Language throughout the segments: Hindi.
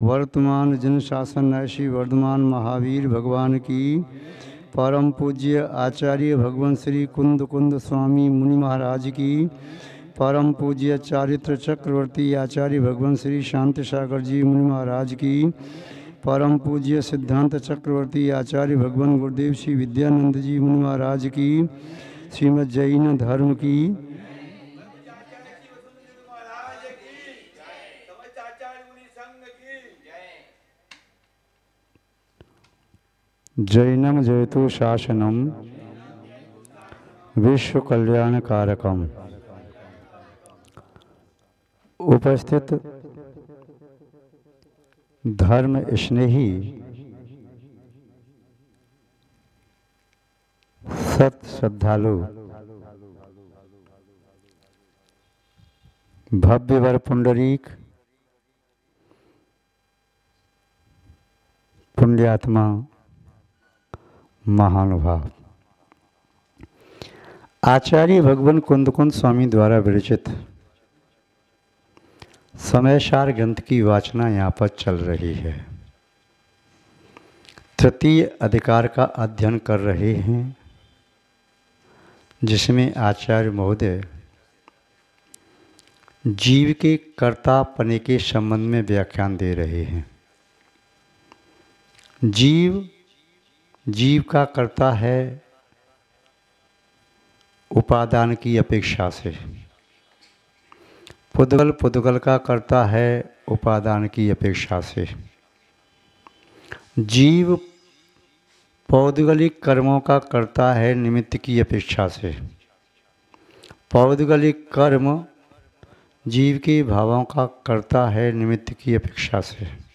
वर्तमान जन शासन ऐसी वर्धमान महावीर भगवान की परम पूज्य आचार्य भगवान श्री कुंद कुंद स्वामी मुनि महाराज की परम पूज्य चारित्र चक्रवर्ती आचार्य भगवान श्री शांति सागर जी मुनि महाराज की परम पूज्य सिद्धांत चक्रवर्ती आचार्य भगवान गुरुदेव श्री विद्यानंद जी मुनि महाराज की श्रीमद् जैन धर्म की जैनम जयतु शासनम विश्व कल्याण कारकम। उपस्थित धर्म स्नेही सत श्रद्धालु भव्यवर पुंडरीक पुण्यात्मा महानुभाव आचार्य भगवान कुंद कुंद स्वामी द्वारा विरचित समयसार ग्रंथ की वाचना यहाँ पर चल रही है। तृतीय अधिकार का अध्ययन कर रहे हैं, जिसमें आचार्य महोदय जीव के कर्तापने के संबंध में व्याख्यान दे रहे हैं। जीव का कर्ता है उपादान की अपेक्षा से, पुद्गल का कर्ता है उपादान की अपेक्षा से। जीव पौद्गलिक कर्मों का कर्ता है निमित्त की अपेक्षा से। पौद्गलिक कर्म जीव के भावों का कर्ता है निमित्त की अपेक्षा से।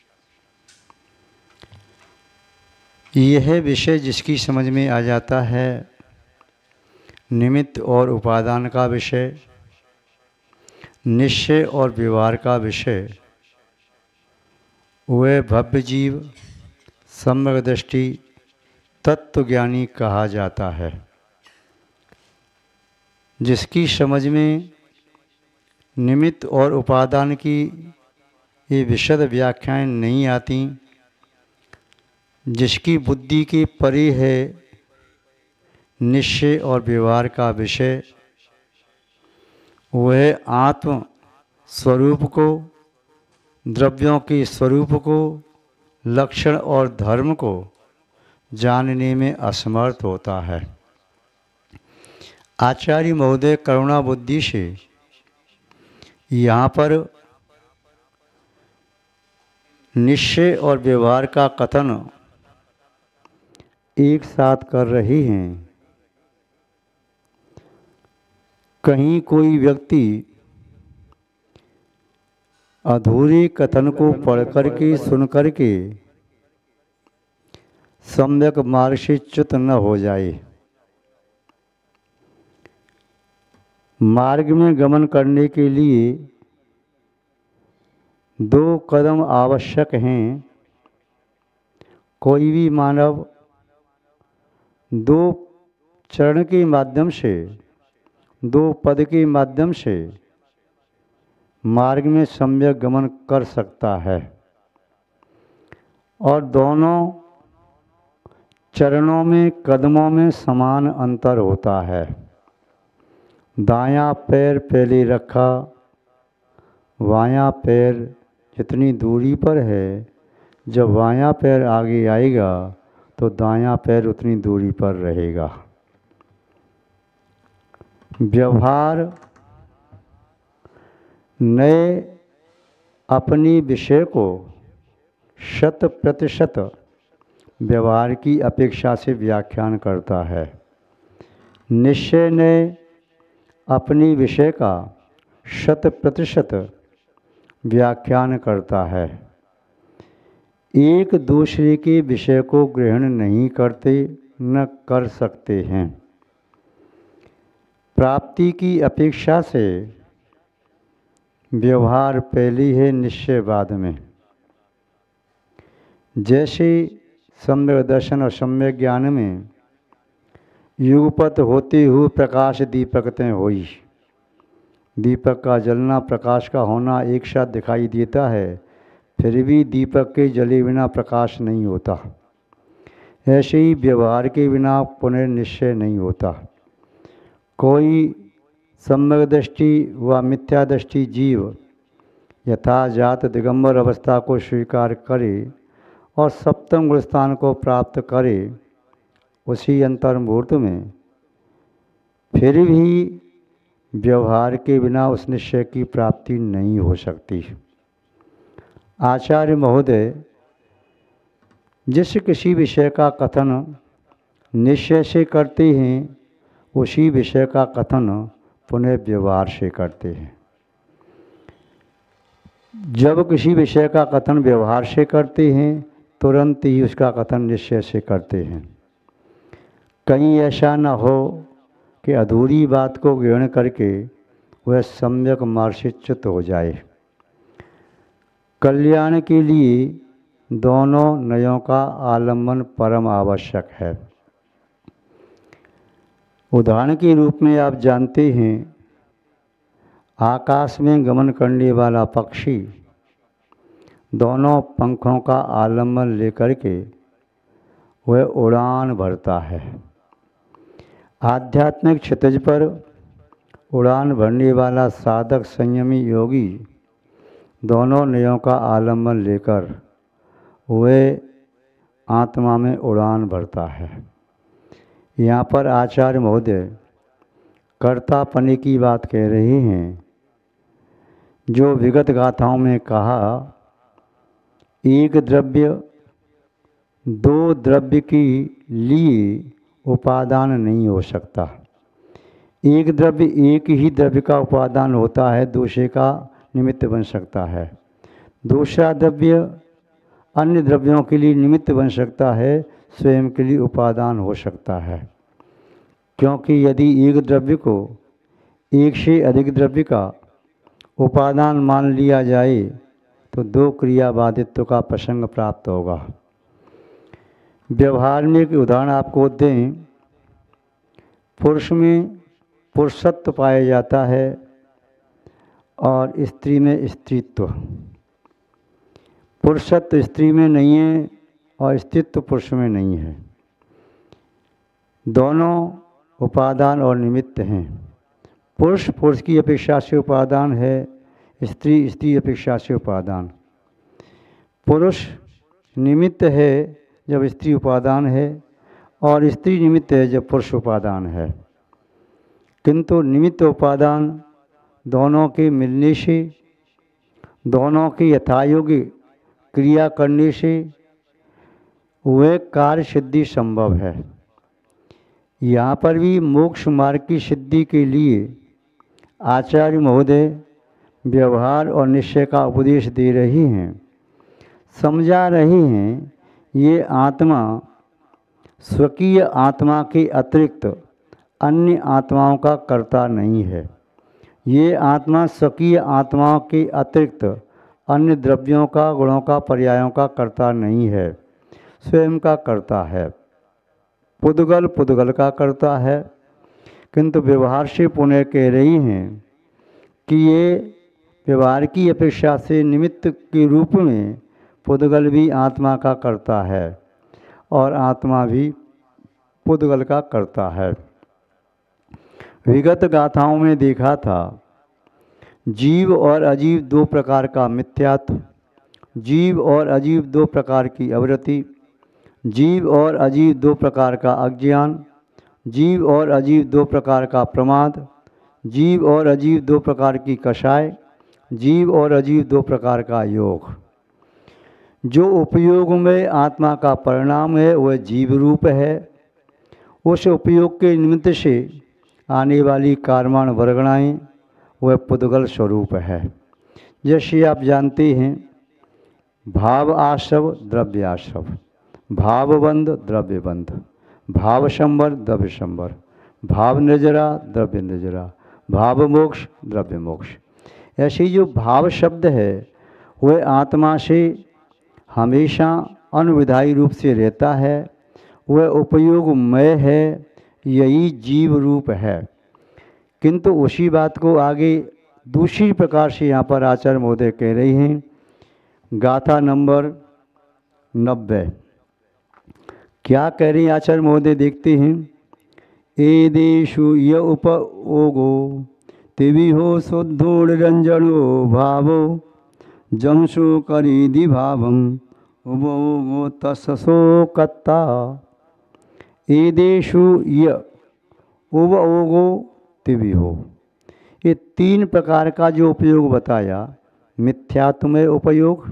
यह विषय जिसकी समझ में आ जाता है, निमित्त और उपादान का विषय, निश्चय और व्यवहार का विषय, वह भव्य जीव सम्यक दृष्टि तत्वज्ञानी कहा जाता है। जिसकी समझ में निमित्त और उपादान की ये विशद व्याख्याएं नहीं आती, जिसकी बुद्धि के परे है निश्चय और व्यवहार का विषय, वह आत्म स्वरूप को, द्रव्यों के स्वरूप को, लक्षण और धर्म को जानने में असमर्थ होता है। आचार्य महोदय करुणा बुद्धि से यहाँ पर निश्चय और व्यवहार का कथन एक साथ कर रहे हैं। कहीं कोई व्यक्ति अधूरे कथन को पढ़ करके सुन करके सम्यक मार्ग से च्युत न हो जाए। मार्ग में गमन करने के लिए दो कदम आवश्यक हैं। कोई भी मानव दो चरण के माध्यम से, दो पद के माध्यम से मार्ग में सम्यक गमन कर सकता है, और दोनों चरणों में, कदमों में समान अंतर होता है। दायां पैर पहले रखा, बायां पैर जितनी दूरी पर है, जब बायां पैर आगे आएगा तो दायां पैर उतनी दूरी पर रहेगा। व्यवहार नए अपनी विषय को 100% व्यवहार की अपेक्षा से व्याख्यान करता है। निश्चय ने अपनी विषय का 100% व्याख्यान करता है। एक दूसरे के विषय को ग्रहण नहीं करते, न कर सकते हैं। प्राप्ति की अपेक्षा से व्यवहार पहले है, निश्चय बाद में। जैसे सम्यक दर्शन और सम्यक ज्ञान में युगपत होते हुए प्रकाश दीपकतें होई। दीपक का जलना, प्रकाश का होना एक साथ दिखाई देता है, फिर भी दीपक के जले बिना प्रकाश नहीं होता। ऐसे ही व्यवहार के बिना पुनर्निश्चय नहीं होता। कोई सम्यक दृष्टि व मिथ्या दृष्टि जीव यथाजात दिगंबर अवस्था को स्वीकार करे और सप्तम गुण स्थान को प्राप्त करे, उसी अंतर्मुहूर्त में फिर भी व्यवहार के बिना उस निश्चय की प्राप्ति नहीं हो सकती। आचार्य महोदय जिस किसी विषय का कथन निश्चय से करते हैं, उसी विषय का कथन पुनः व्यवहार से करते हैं। जब किसी विषय का कथन व्यवहार से करते हैं, तुरंत ही उसका कथन निश्चय से करते हैं। कहीं ऐसा न हो कि अधूरी बात को ग्रहण करके वह सम्यक मार्ग से च्युत हो जाए। कल्याण के लिए दोनों नयों का आलम्बन परम आवश्यक है। उदाहरण के रूप में आप जानते हैं, आकाश में गमन करने वाला पक्षी दोनों पंखों का आलम्बन लेकर के वह उड़ान भरता है। आध्यात्मिक क्षितिज पर उड़ान भरने वाला साधक संयमी योगी दोनों नयों का आलम्बन लेकर वह आत्मा में उड़ान भरता है। यहाँ पर आचार्य महोदय कर्तापने की बात कह रहे हैं। जो विगत गाथाओं में कहा, एक द्रव्य दो द्रव्य के लिए उपादान नहीं हो सकता। एक द्रव्य एक ही द्रव्य का उपादान होता है, दूसरे का निमित्त बन सकता है। दूसरा द्रव्य अन्य द्रव्यों के लिए निमित्त बन सकता है, स्वयं के लिए उपादान हो सकता है। क्योंकि यदि एक द्रव्य को एक से अधिक द्रव्य का उपादान मान लिया जाए तो दो क्रियाबाधित्व का प्रसंग प्राप्त होगा। व्यवहार में एक उदाहरण आपको दें। पुरुष में पुरुषत्व पाया जाता है और स्त्री में स्त्रीत्व। पुरुषत्व स्त्री में नहीं है और स्त्रीत्व पुरुष में नहीं है। दोनों उपादान और निमित्त हैं। पुरुष पुरुष की अपेक्षा से उपादान है, स्त्री स्त्री अपेक्षा से उपादान। पुरुष निमित्त है जब स्त्री उपादान है, और स्त्री निमित्त है जब पुरुष उपादान है। किंतु निमित्त उपादान दोनों के मिलने से, दोनों के यथायोग्य क्रिया करने से वह कार्य सिद्धि संभव है। यहाँ पर भी मोक्ष मार्ग की सिद्धि के लिए आचार्य महोदय व्यवहार और निश्चय का उपदेश दे रहे हैं, समझा रहे हैं। ये आत्मा स्वकीय आत्मा के अतिरिक्त अन्य आत्माओं का कर्ता नहीं है। ये आत्मा स्वकीय आत्माओं के अतिरिक्त अन्य द्रव्यों का, गुणों का, पर्यायों का कर्ता नहीं है, स्वयं का कर्ता है। पुद्गल पुद्गल का कर्ता है। किंतु व्यवहार से पुनः कह रही हैं कि ये व्यवहार की अपेक्षा से निमित्त के रूप में पुद्गल भी आत्मा का कर्ता है और आत्मा भी पुद्गल का कर्ता है। विगत गाथाओं में देखा था, जीव और अजीव दो प्रकार का मिथ्यात्व, जीव और अजीव दो प्रकार की अवृत्ति, जीव और अजीव दो प्रकार का अज्ञान, जीव और अजीव दो प्रकार का प्रमाद, जीव और अजीव दो प्रकार की कषाय, जीव और अजीव दो प्रकार का योग। जो उपयोग में आत्मा का परिणाम है वह जीव रूप है। उस उपयोग के निमित्त से आने वाली कार्माण वर्गणाएँ वह पुद्गल स्वरूप है। जैसे आप जानते हैं, भाव आश्रव द्रव्य आश्रव, भावबंध द्रव्य बंध, भाव संवर द्रव्य संवर, भाव निर्जरा द्रव्य निर्जरा, भाव मोक्ष द्रव्य मोक्ष। ऐसे जो भाव शब्द है वह आत्मा से हमेशा अनुविधायी रूप से रहता है, वह उपयोगमय है, यही जीव रूप है। किंतु उसी बात को आगे दूसरी प्रकार से यहाँ पर आचार्य महोदय कह रही हैं, गाथा नंबर 90। क्या कह रहे हैं आचार्य महोदय, देखते हैं। एदेषु य उपयोगो तिविहो शुद्धो निरंजनो भावो जमसो करीदि भावम उपयोगो तस्सोकत्ता। एदेषु य उपयोगो तिविहो, ये 3 प्रकार का जो उपयोग बताया, मिथ्यात्वमय उपयोग,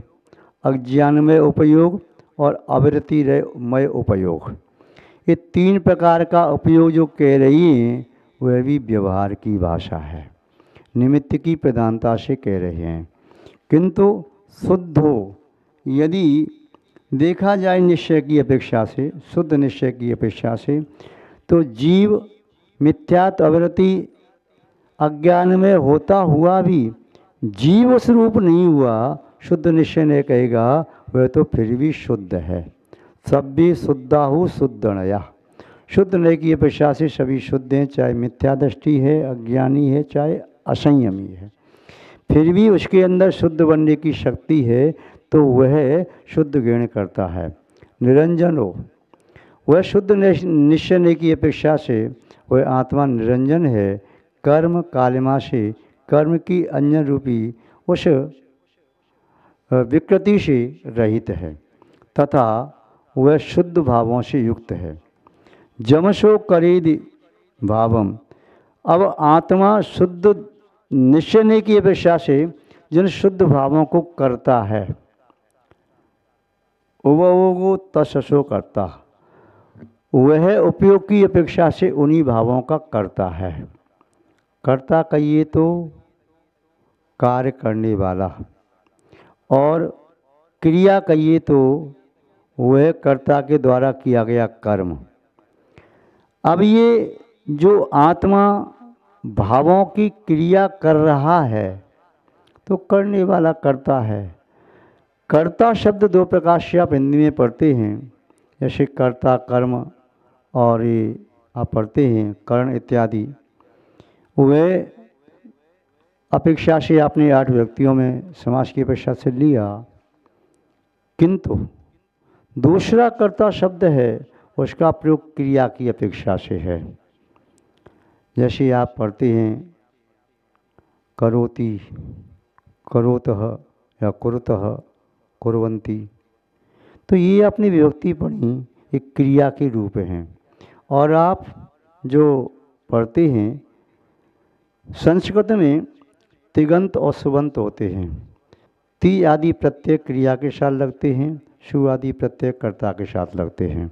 अज्ञानमय उपयोग और अविरतिमय उपयोग, ये 3 प्रकार का उपयोग जो कह रही हैं वह भी व्यवहार की भाषा है, निमित्त की प्रधानता से कह रहे हैं। किंतु शुद्ध हो, यदि देखा जाए निश्चय की अपेक्षा से, शुद्ध निश्चय की अपेक्षा से, तो जीव मिथ्यात्व अविरति अज्ञान में होता हुआ भी जीव स्वरूप नहीं हुआ, शुद्ध निश्चय ने कहेगा वह तो फिर भी शुद्ध है। सब भी शुद्धाहु शुद्धनया, शुद्ध नय की अपेक्षा से सभी शुद्ध हैं, चाहे मिथ्या दृष्टि है, अज्ञानी है, चाहे असंयमी है, फिर भी उसके अंदर शुद्ध बनने की शक्ति है, तो वह शुद्ध ग्रहण करता है। निरंजन हो, वह शुद्ध निश्चय की अपेक्षा से वह आत्मा निरंजन है, कर्म कालिमा से, कर्म की अंजन रूपी उस विकृति से रहित है तथा वह शुद्ध भावों से युक्त है। जमसो करेदि भावम, अब आत्मा शुद्ध निश्चय की अपेक्षा से जिन शुद्ध भावों को करता है, उपयोगो तस्सो करता, वह उपयोग की अपेक्षा से उन्हीं भावों का करता है। कर्ता कहिए तो कार्य करने वाला, और क्रिया कहिए तो वह कर्ता के द्वारा किया गया कर्म। अब ये जो आत्मा भावों की क्रिया कर रहा है तो करने वाला कर्ता है। कर्ता शब्द 2 प्रकार से आप हिंदी में पढ़ते हैं, जैसे कर्ता कर्म और ये आप पढ़ते हैं कर्ण इत्यादि। वह अपेक्षा से आपने 8 व्यक्तियों में समास की अपेक्षा से लिया, किंतु दूसरा कर्ता शब्द है उसका प्रयोग क्रिया की अपेक्षा से है। जैसे आप पढ़ते हैं करोति, करोतः या कुरुतः, कुर्वन्ति, तो ये आपने विभक्ति पढ़ी, एक क्रिया के रूप हैं। और आप जो पढ़ते हैं संस्कृत में तिगंत और सुबंत होते हैं। ती आदि प्रत्यय क्रिया के साथ लगते हैं, शु आदि प्रत्यय कर्ता के साथ लगते हैं।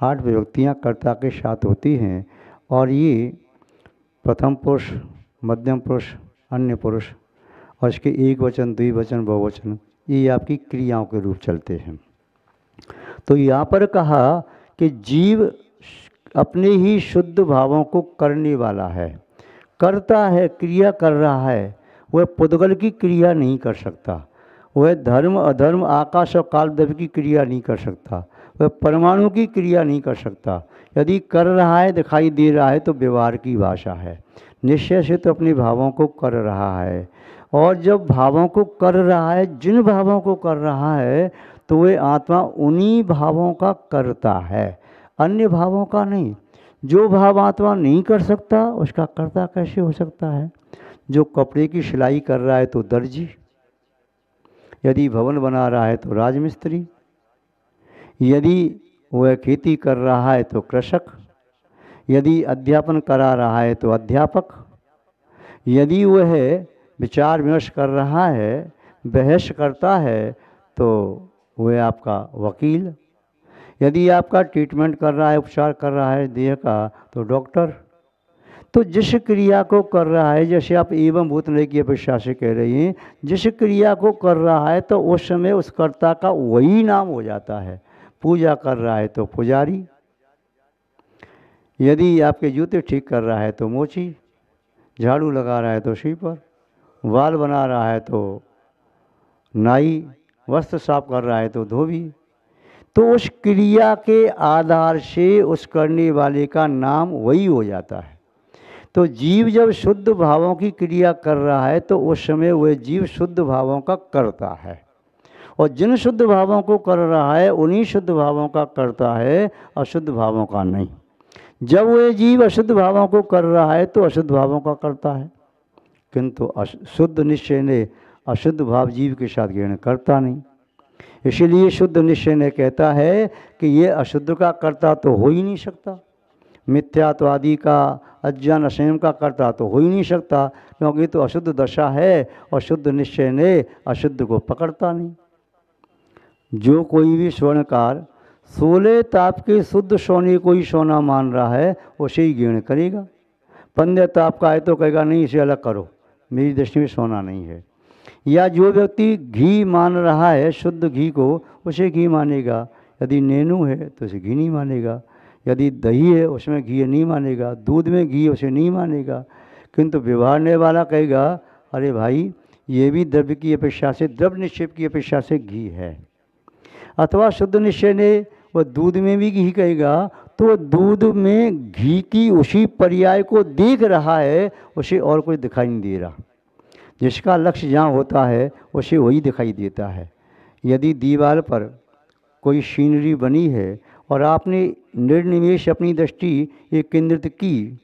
8 विभक्तियाँ कर्ता के साथ होती हैं, और ये प्रथम पुरुष, मध्यम पुरुष, अन्य पुरुष और इसके एक वचन, द्विवचन, बहुवचन, ये आपकी क्रियाओं के रूप चलते हैं। तो यहाँ पर कहा कि जीव अपने ही शुद्ध भावों को करने वाला है, करता है, क्रिया कर रहा है। वह पुद्गल की क्रिया नहीं कर सकता, वह धर्म अधर्म आकाश और काल द्रव्य की क्रिया नहीं कर सकता, वह परमाणु की क्रिया नहीं कर सकता। यदि कर रहा है, दिखाई दे रहा है, तो व्यवहार की भाषा है। निश्चय से तो अपने भावों को कर रहा है, और जब भावों को कर रहा है, जिन भावों को कर रहा है, तो वह आत्मा उन्हीं भावों का करता है, अन्य भावों का नहीं। जो भाव आत्मा नहीं कर सकता उसका कर्ता कैसे हो सकता है? जो कपड़े की सिलाई कर रहा है तो दर्जी, यदि भवन बना रहा है तो राजमिस्त्री, यदि वह खेती कर रहा है तो कृषक, यदि अध्यापन करा रहा है तो अध्यापक, यदि वह विचार विमर्श कर रहा है, बहस करता है, तो वह आपका वकील, यदि आपका ट्रीटमेंट कर रहा है, उपचार कर रहा है देह का, तो डॉक्टर। तो जिस क्रिया को कर रहा है, जैसे आप एवं भूतनय की अपेक्षा से कह रही हैं, जिस क्रिया को कर रहा है तो उस समय उस कर्ता का वही नाम हो जाता है। पूजा कर रहा है तो पुजारी, यदि आपके जूते ठीक कर रहा है तो मोची, झाड़ू लगा रहा है तो स्वीपर, बाल बना रहा है तो नाई, वस्त्र साफ कर रहा है तो धोबी। तो उस क्रिया के आधार से उस करने वाले का नाम वही हो जाता है। तो जीव जब शुद्ध भावों की क्रिया कर रहा है तो उस समय वह जीव शुद्ध भावों का करता है। और जिन शुद्ध भावों को कर रहा है उन्हीं शुद्ध भावों का करता है, अशुद्ध भावों का नहीं। जब वह जीव अशुद्ध भावों को कर रहा है तो अशुद्ध भावों का करता है, किंतु शुद्ध निश्चय ने अशुद्ध भाव जीव के साथ ग्रहण करता नहीं। इसीलिए शुद्ध निश्चय ने कहता है कि ये अशुद्ध का कर्ता तो हो ही नहीं सकता, मिथ्यात्वादि का, अज्ञान असंयम का कर्ता तो हो ही नहीं सकता, क्योंकि तो अशुद्ध दशा है और शुद्ध निश्चय ने अशुद्ध को पकड़ता नहीं। जो कोई भी स्वर्णकार 16 ताप के शुद्ध सोने को ही सोना मान रहा है उसे ही ग्रहण करेगा। 15 ताप का है तो कहेगा नहीं इसे अलग करो, मेरी दृष्टि में सोना नहीं है। या जो व्यक्ति घी मान रहा है शुद्ध घी को, उसे घी मानेगा। यदि नेनू है तो उसे घी नहीं मानेगा, यदि दही है उसमें घी नहीं मानेगा, दूध में घी उसे नहीं मानेगा। किंतु व्यवहारने वाला कहेगा अरे भाई ये भी द्रव्य की अपेक्षा से, द्रव्य निक्षेप की अपेक्षा से घी है। अथवा शुद्ध निश्चय ने वह दूध में भी घी कहेगा तो दूध में घी की उसी पर्याय को देख रहा है, उसे और कोई दिखाई नहीं दे रहा। जिसका लक्ष्य जहाँ होता है उसे वही दिखाई देता है। यदि दीवार पर कोई सीनरी बनी है और आपने निर्निमेष अपनी दृष्टि एक केंद्रित की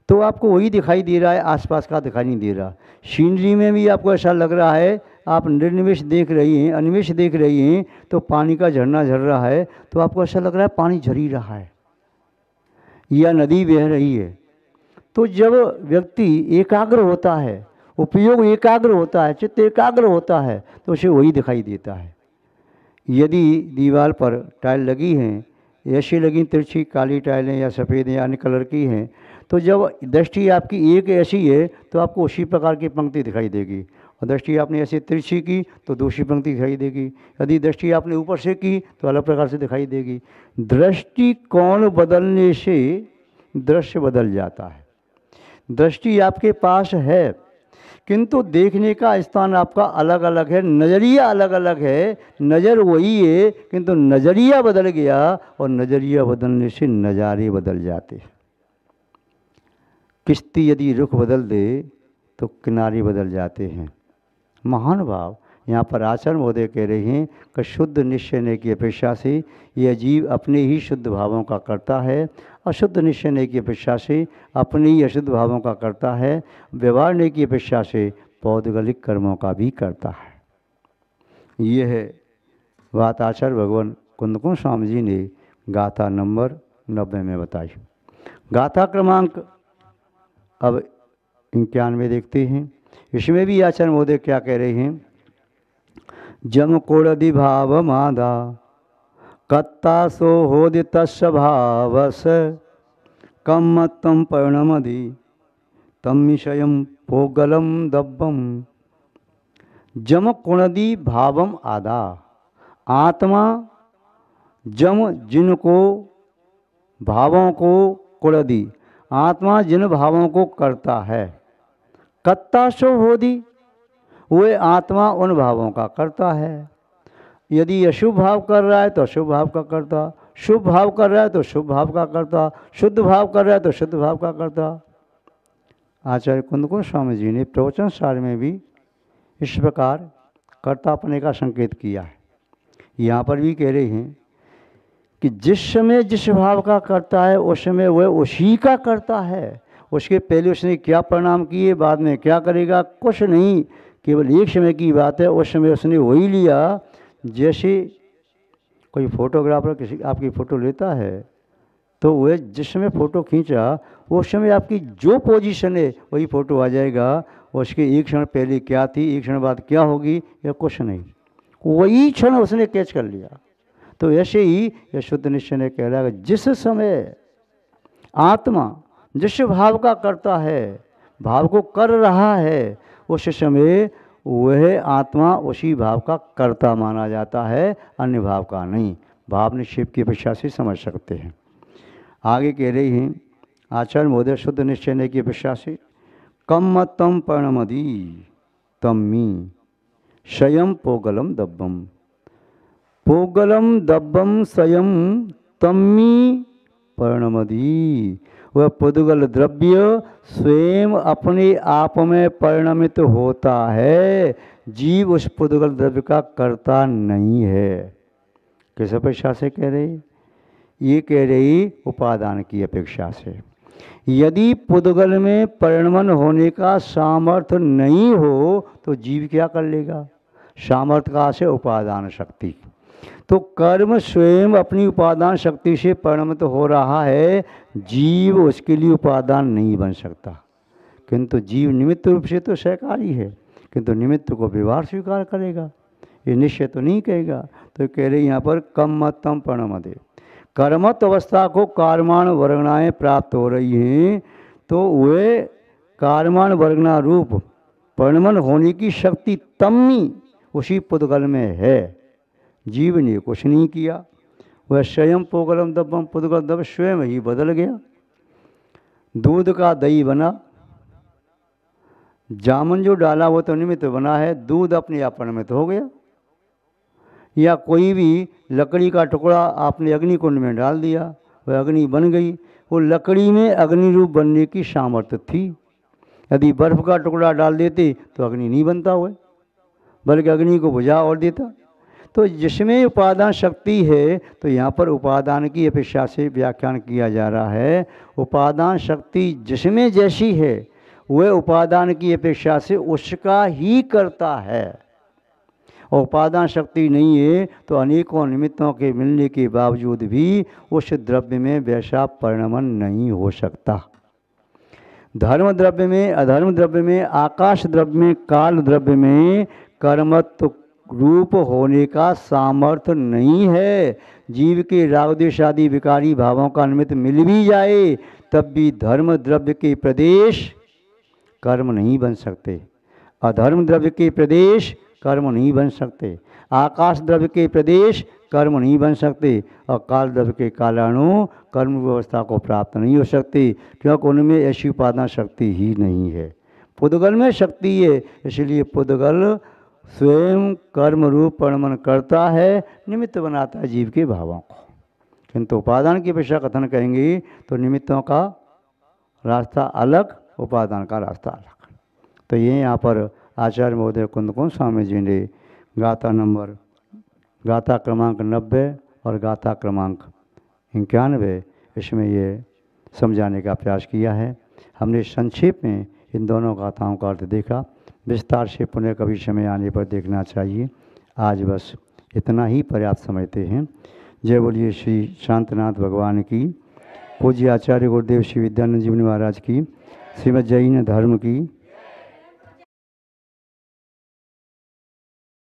तो आपको वही दिखाई दे रहा है, आसपास का दिखाई नहीं दे रहा। सीनरी में भी आपको ऐसा लग रहा है, आप निर्निमेष देख रही हैं, अनिमेष देख रही हैं तो पानी का झरना झर रहा है तो आपको ऐसा लग रहा है पानी झर ही रहा है या नदी बह रही है। तो जब व्यक्ति एकाग्र होता है, उपयोग एकाग्र होता है, चित्त एकाग्र होता है तो उसे वही दिखाई देता है। यदि दीवार पर टाइल लगी हैं, ऐसी लगी तिरछी काली टाइलें या सफ़ेद या अन्य कलर की हैं, तो जब दृष्टि आपकी एक ऐसी है तो आपको उसी प्रकार की पंक्ति दिखाई देगी, और दृष्टि आपने ऐसे तिरछी की तो दूसरी पंक्ति दिखाई देगी। यदि दृष्टि आपने ऊपर से की तो अलग प्रकार से दिखाई देगी। दृष्टिकोण बदलने से दृश्य बदल जाता है। दृष्टि आपके पास है किंतु देखने का स्थान आपका अलग अलग है, नज़रिया अलग अलग है। नज़र वही है किंतु नज़रिया बदल गया, और नज़रिया बदलने से नज़ारे बदल जाते हैं। किश्ती यदि रुख बदल दे तो किनारे बदल जाते हैं। महान भाव यहाँ पर आचार्य महोदय कह रहे हैं कि शुद्ध निश्चय की अपेक्षा से यह जीव अपने ही शुद्ध भावों का करता है, अशुद्ध निश्चय की अपेक्षा से अपने ही अशुद्ध भावों का करता है, व्यवहार की अपेक्षा से पौद्गलिक कर्मों का भी करता है। यह है बात आचार्य भगवान कुंदकुंद स्वामी जी ने गाथा नंबर 90 में बताई। गाथा क्रमांक अब 91 देखते हैं। इसमें भी आचार्य महोदय क्या कह रहे हैं। जम कोड़दि भाव मादा कत्ता सो होदि तस्य भावस कम मत्तम पर्णमदि तम विषयम पोगलम दब्बम। जम कुणदि भावम आदा, आत्मा जम जिनको भावों को, कुणदि आत्मा जिन भावों को करता है, कत्ता सो होदि वे आत्मा उन भावों का करता है। यदि अशुभ भाव कर रहा है तो अशुभ भाव का करता, शुभ भाव कर रहा है तो शुभ भाव का करता, शुद्ध भाव कर रहा है तो शुद्ध भाव का करता। आचार्य कुंदकुंद स्वामी जी ने प्रवचन सार में भी इस प्रकार कर्तापने का संकेत किया है। यहाँ पर भी कह रहे हैं कि जिस समय जिस भाव का करता है उस समय वह उसी का करता है। उसके पहले उसने क्या परिणाम किए, बाद में क्या करेगा, कुछ नहीं, केवल एक समय की बात है। उस समय उसने वही लिया। जैसे कोई फोटोग्राफर किसी आपकी फ़ोटो लेता है तो वह जिस समय फ़ोटो खींचा उस समय आपकी जो पोजीशन है वही फ़ोटो आ जाएगा। उसके एक क्षण पहले क्या थी, एक क्षण बाद क्या होगी, या कुछ नहीं, वही क्षण उसने कैच कर लिया। तो ऐसे ही यह शुद्ध निश्चय ने कह रहा है जिस समय आत्मा जिस भाव का करता है, भाव को कर रहा है, उस समय वह आत्मा उसी भाव का कर्ता माना जाता है, अन्य भाव का नहीं। भाव निक्षेप की अपेक्षा से समझ सकते हैं। आगे कह रही हैं आचार्य महोदय शुद्ध निश्चय की अपेक्षा से कम मतम पर्णमदि तम्मी स्वयं पोगलम दब्बम। पोगलम दब्बम स्वयं तम्मी पर्णमदि। वह पुद्गल द्रव्य स्वयं अपने आप में परिणमित होता है, जीव उस पुद्गल द्रव्य का कर्ता नहीं है। किस अपेक्षा से कह रही? ये कह रही उपादान की अपेक्षा से। यदि पुद्गल में परिणमन होने का सामर्थ्य नहीं हो तो जीव क्या कर लेगा? सामर्थ्य का से उपादान शक्ति। तो कर्म स्वयं अपनी उपादान शक्ति से परिणमित हो रहा है, जीव उसके लिए उपादान नहीं बन सकता। किंतु जीव निमित्त रूप से तो सहकारी है, किंतु निमित्त को व्यवहार स्वीकार करेगा, ये निश्चय तो नहीं कहेगा। तो कह रहे यहाँ पर कम मतम परिणमते, कर्मत अवस्था को कार्माण वर्गणाएँ प्राप्त हो रही हैं, तो वे कार्माण वर्गना रूप परिणमन होने की शक्ति तम्मी उसी पुद्गल में है। जीव ने कुछ नहीं किया, वह स्वयं पोगलम दब्बम पुद्गल दब स्वयं ही बदल गया। दूध का दही बना, जामुन जो डाला वो तो निमित्त बना है, दूध अपने आप परिणमित हो गया। या कोई भी लकड़ी का टुकड़ा आपने अग्निकुंड में डाल दिया, वह अग्नि बन गई। वो लकड़ी में अग्नि रूप बनने की सामर्थ्य थी। यदि बर्फ़ का टुकड़ा डाल देते तो अग्नि नहीं बनता हुआ, बल्कि अग्नि को बुझा और देता। तो जिसमें उपादान शक्ति है, तो यहाँ पर उपादान की अपेक्षा से व्याख्यान किया जा रहा है। उपादान शक्ति जिसमें जैसी है वह उपादान की अपेक्षा से उसका ही करता है। और उपादान शक्ति नहीं है तो अनेकों निमित्तों के मिलने के बावजूद भी उस द्रव्य में वैसा परिणमन नहीं हो सकता। धर्म द्रव्य में, अधर्म द्रव्य में, आकाश द्रव्य में, काल द्रव्य में कर्मत्व रूप होने का सामर्थ्य नहीं है। जीव के रागद्वेष आदि विकारी भावों का निमित्त मिल भी जाए तब भी धर्म द्रव्य के प्रदेश कर्म नहीं बन सकते, अधर्म द्रव्य के प्रदेश कर्म नहीं बन सकते, आकाश द्रव्य के प्रदेश कर्म नहीं बन सकते, और काल द्रव्य के कालाणु कर्म व्यवस्था को प्राप्त नहीं हो सकती, क्योंकि उनमें ऐसी उपादान शक्ति ही नहीं है। पुद्गल में शक्ति है, इसलिए पुद्गल स्वयं कर्म रूप परिणमन करता है, निमित्त बनाता है जीव के भावों को। किंतु उपादान की अपेक्षा कथन कहेंगे तो निमित्तों का रास्ता अलग, उपादान का रास्ता अलग। तो ये यहाँ पर आचार्य महोदय कुंदकुंज स्वामी जी ने गाथा क्रमांक 90 और गाथा क्रमांक 91 इसमें ये समझाने का प्रयास किया है। हमने संक्षेप में इन दोनों गाथाओं का अर्थ देखा, विस्तार से पुनः कभी समय आने पर देखना चाहिए। आज बस इतना ही पर्याप्त समझते हैं। जय बोलिए श्री शांतनाथ भगवान की, पूज्य आचार्य गुरुदेव श्री विद्यानंद जी महाराज की, श्रीमद् जैन धर्म की।